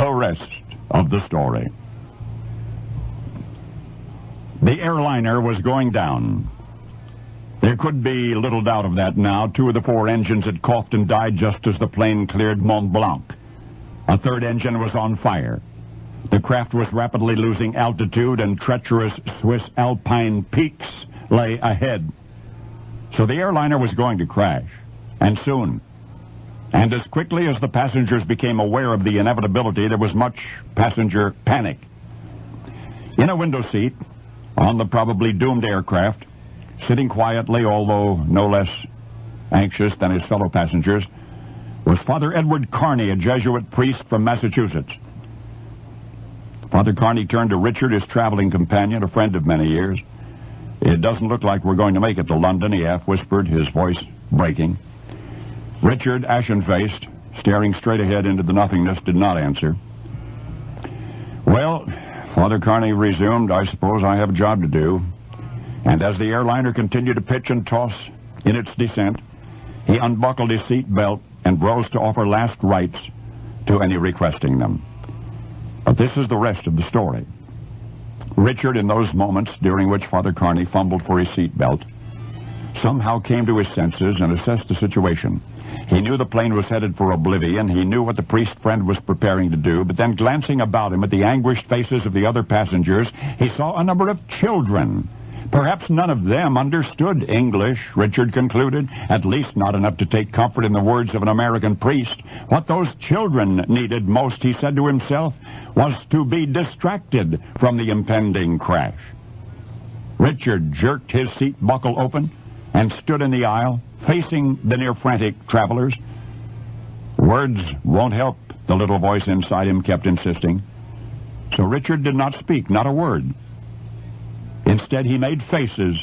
The rest of the story. The airliner was going down. There could be little doubt of that now. 2 of the 4 engines had coughed and died just as the plane cleared Mont Blanc. A 3rd engine was on fire. The craft was rapidly losing altitude, and treacherous Swiss alpine peaks lay ahead. So the airliner was going to crash, and soon. And as quickly as the passengers became aware of the inevitability, there was much passenger panic. In a window seat, on the probably doomed aircraft, sitting quietly, although no less anxious than his fellow passengers, was Father Edward Carney, a Jesuit priest from Massachusetts. Father Carney turned to Richard, his traveling companion, a friend of many years. "It doesn't look like we're going to make it to London," he half-whispered, his voice breaking. Richard, ashen-faced, staring straight ahead into the nothingness, did not answer. "Well," Father Carney resumed, "I suppose I have a job to do." And as the airliner continued to pitch and toss in its descent, he unbuckled his seat belt and rose to offer last rites to any requesting them. But this is the rest of the story. Richard, in those moments during which Father Carney fumbled for his seat belt, somehow came to his senses and assessed the situation. He knew the plane was headed for oblivion. He knew what the priest friend was preparing to do. But then, glancing about him at the anguished faces of the other passengers, he saw a number of children. Perhaps none of them understood English, Richard concluded, at least not enough to take comfort in the words of an American priest. What those children needed most, he said to himself, was to be distracted from the impending crash. Richard jerked his seat buckle open and stood in the aisle, facing the near-frantic travelers. "Words won't help," the little voice inside him kept insisting. So Richard did not speak, not a word. Instead, he made faces.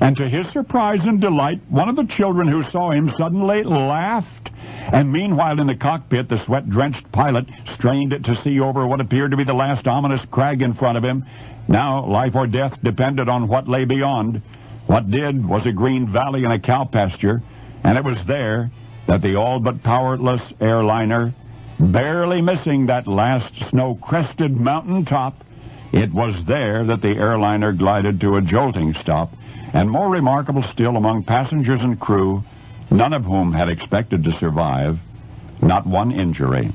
And to his surprise and delight, one of the children who saw him suddenly laughed. And meanwhile, in the cockpit, the sweat-drenched pilot strained to see over what appeared to be the last ominous crag in front of him. Now, life or death depended on what lay beyond. What did was a green valley and a cow pasture, and it was there that the all-but powerless airliner, barely missing that last snow-crested mountain top, it was there that the airliner glided to a jolting stop, and more remarkable still, among passengers and crew, none of whom had expected to survive, not one injury.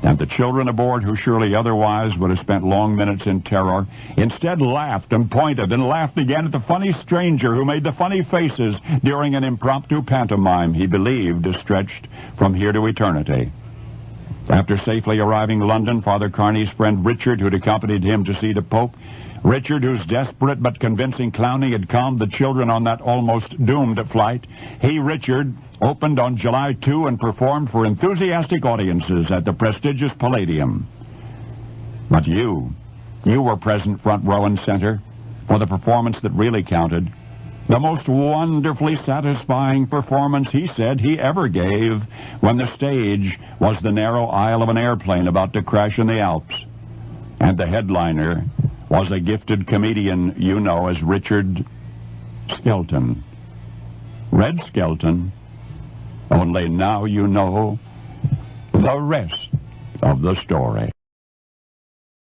And the children aboard, who surely otherwise would have spent long minutes in terror, instead laughed and pointed and laughed again at the funny stranger who made the funny faces during an impromptu pantomime he believed stretched from here to eternity. After safely arriving in London, Father Carney's friend Richard, who'd accompanied him to see the Pope, Richard, whose desperate but convincing clowning had calmed the children on that almost doomed flight, he, Richard, opened on July 2 and performed for enthusiastic audiences at the prestigious Palladium. But you were present front row and center for the performance that really counted. The most wonderfully satisfying performance, he said, he ever gave, when the stage was the narrow aisle of an airplane about to crash in the Alps. And the headliner was a gifted comedian you know as Richard Skelton. Red Skelton. Only now you know the rest of the story.